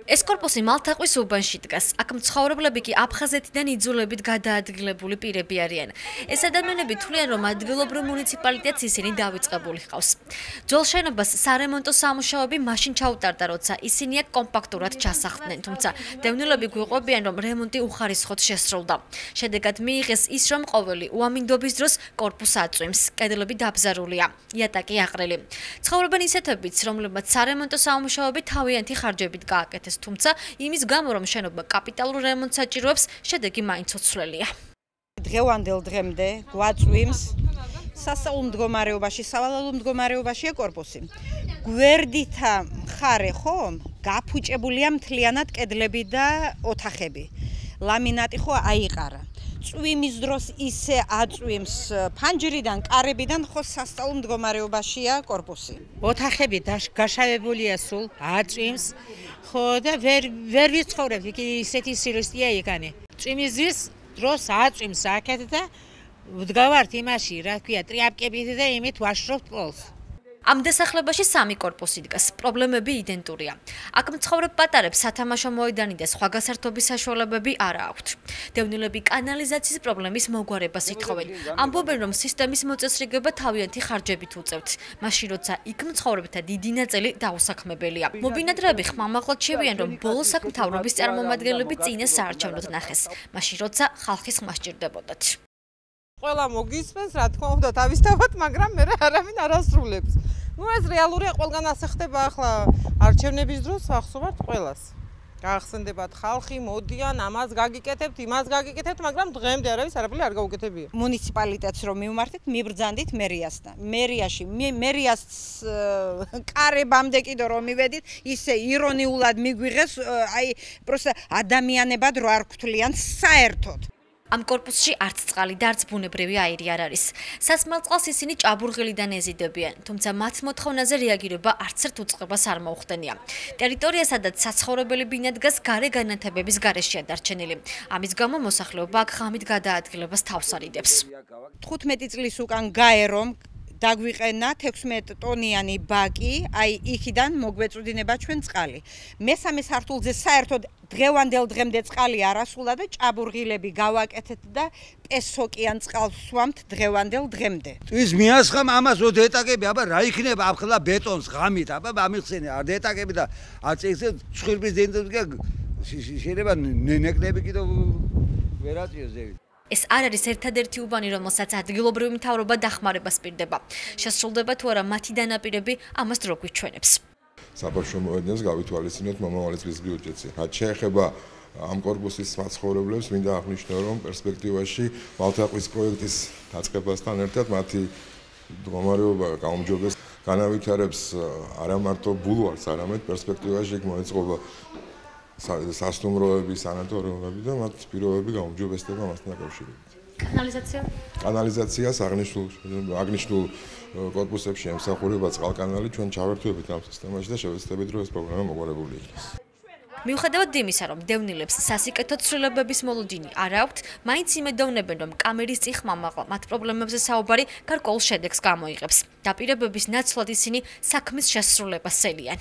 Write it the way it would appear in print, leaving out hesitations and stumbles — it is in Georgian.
ეს კორპუსი მალთაყვის უბანში დგას. აქ მცხოვრებლები კი აფხაზეთიდან იძულებით გადაადგილებული პირები არიან. ეს ადამიანები თვლიან, რომ ადგილობრივ მუნიციპალიტეტს ისინი დავიწყებული ჰყავს. ძველ შენობას სარემონტო სამუშაოები მაშინ ჩაუტარდა, როცა ისინი აქ კომპაქტურად ჩასახლდნენ, თუმცა დევნილები გვიყვებიან, რომ რემონტი უხარისხოდ შესრულდა. შედეგად მიიღეს ის, რომ ყოველი უამინდობის დროს კორპუსს აწვიმს, კედლები დაბზარულია, იატაკი აყრილი. ცხოვრობენ ისეთებიც, რომლებმაც სარემონტო სამუშაოები თავიანთი ხარჯებით გააკეთეს. თუმცა იმის გამო, რომ შენობა კაპიტალურ რემონტს საჭიროებს, შედეგი მაინც უცვლელია. დღევანდელ დღემდე გვაწვიმს სასწაულ მდგომარეობაში, სავალალო მდგომარეობაშია კორპუსი. გვერდითა მხარე ხომ გაფუჭებულია მთლიანად კედლები და ოთახები. ლამინატი ხო აიყარა. წვიმის დროს ისე აწვიმს ფანჯრიდან, კარებიდან ხო სასწაულ მდგომარეობაშია კორპუსი. ოთახები გაშავებულია სულ, აწვიმს, ხო და ვერ ვიცხოვრებ, იქ ისეთი სილოსტია იქანი. წვიმის დროს აწვიმს აქეთ და ვდგავართ იმაში, რა ქვია, ტრიაპკებით და იმით ვაშრობთ პოლს. ამ დასახლებაში 3 კორპუსი დგას. პრობლემები იდენტურია. აქ მცხოვრებ პატარებს სათამაშო მოედანი და სხვა გასართობის საშუალებები არ აქვთ. დევნილები კანალიზაციის პრობლემის მოგვარებას ითხოვენ. ამბობენ, რომ სისტემის მოწესრიგება თავიანთი ხარჯებით უწევთ. მაშინ როცა იქ მცხოვრებთა დიდი ნაწილი დაუსაქმებელია. მობინადრეები ხმამაღლად შევიან, რომ ბოლოს აქ მთავრობის წარმომადგენლები წინას საარჩევნოდ ნახეს. მაშინ როცა ხალხის ხმა სჭირდებოდათ. ყველა მოგისმენს, რა თქმა უნდა, თავისთავად, მაგრამ მე არავინ არ ასრულებს. ეს რეალურია, ყველგან ასე ხდება ახლა არჩევნების დროს ახსოვართ ყველას. გაახსენდებათ ხალხი, მოდიან, ამას გაგიკეთებთ, იმას გაგიკეთებთ, მაგრამ დღემდე არავის არაფერი არ გაუკეთებია. მუნიციპალიტეტს რომ მივმართეთ, მიბრძანდით მერიასთან. მერიაში, მერიას კარებამდე კიდე რომ მივედით, ისე ირონიულად მიგვიღეს, აი, პროსტა ადამიანებად რო არ გვთვლიან საერთოდ. ამ კორპუსში არც წყალი და არც ბუნებრივი აირი არ არის. სასმელ წყალს ისინი ჭაბურღილიდან ეზიდებიან, თუმცა მათ მოთხოვნაზე რეაგირება არც ერთ უწყებას არ მოუხდენია. ტერიტორია, სადაც საცხოვრებელი ბინა დგას, გარე განათებების გარეშეა დარჩენილი. ამის გამო მოსახლეობა აქ ღამით გადაადგილებას თავს არიდებს. 15 წლის უკან გაერომ დაგვიყენა 16 ტონიანი ბაკი, აი იქიდან მოგვეწუდინება ჩვენ წყალი. მესამე სართულზე საერთოდ დღევანდელ დღემდე წყალი არ ასულა და ჭაბურღილები გავაკეთეთ და პესოკიან წყალს ვსვამთ დღევანდელ დღემდე. ის მიასხამ ამას რო დეტაკები, აბა რა იქნება ახლა ბეტონს ღამით, აბა ამიხსენე არ დეტაკები და აწეზე ცხირბის დენდები შეიძლება ნეკნები კიდე ვერაწიოს ზევით. ეს არ არის ერთადერთი უბანი, რომელსაც ადგილობრივი მთავრობა დახმარებას პირდება. შესრულდება თუ არა მათი დანაპირები, ამას დრო გვიჩვენებს. საბავშვო მოედანს გავითვალისწინოთ მომავალი წლის ბიუჯეტზე. რაც შეეხება ამ კორპუსის მაცხოვრებლებს, მინდა აღნიშნო, რომ პერსპექტივაში მალთაყვის პროექტის დაწყებასთან ერთად მათი მდგომარეობა გაუმჯობეს, განავითარებს არა მარტო ბულვარს, არამედ პერსპექტივაში იქ მოეწყობა სასტუმროები, სანატორიუმები და მათ პირობები გაუმჯობესდება მასთან დაკავშირებით. კანალიზაციას აღნიშნულ კორპუსებში ემსახურება წყალკანალი, ჩვენ ჩავერთვებით ამ სისტემაში და შევეცდებით, რომ ეს პრობლემა მოგვარებული იქნას. მიუხედავად იმისა, რომ დევნილებს სასიკეთო ცვლილებების მოლოდინი არ აქვთ, მაინც იმედოვნებენ, რომ კამერის წინ ხმამაღლა მათ პრობლემებზე საუბარი გარკვეულ შედეგს გამოიღებს. დაპირებების ნაცვლად ისინი საქმის შესრულებას ელიან.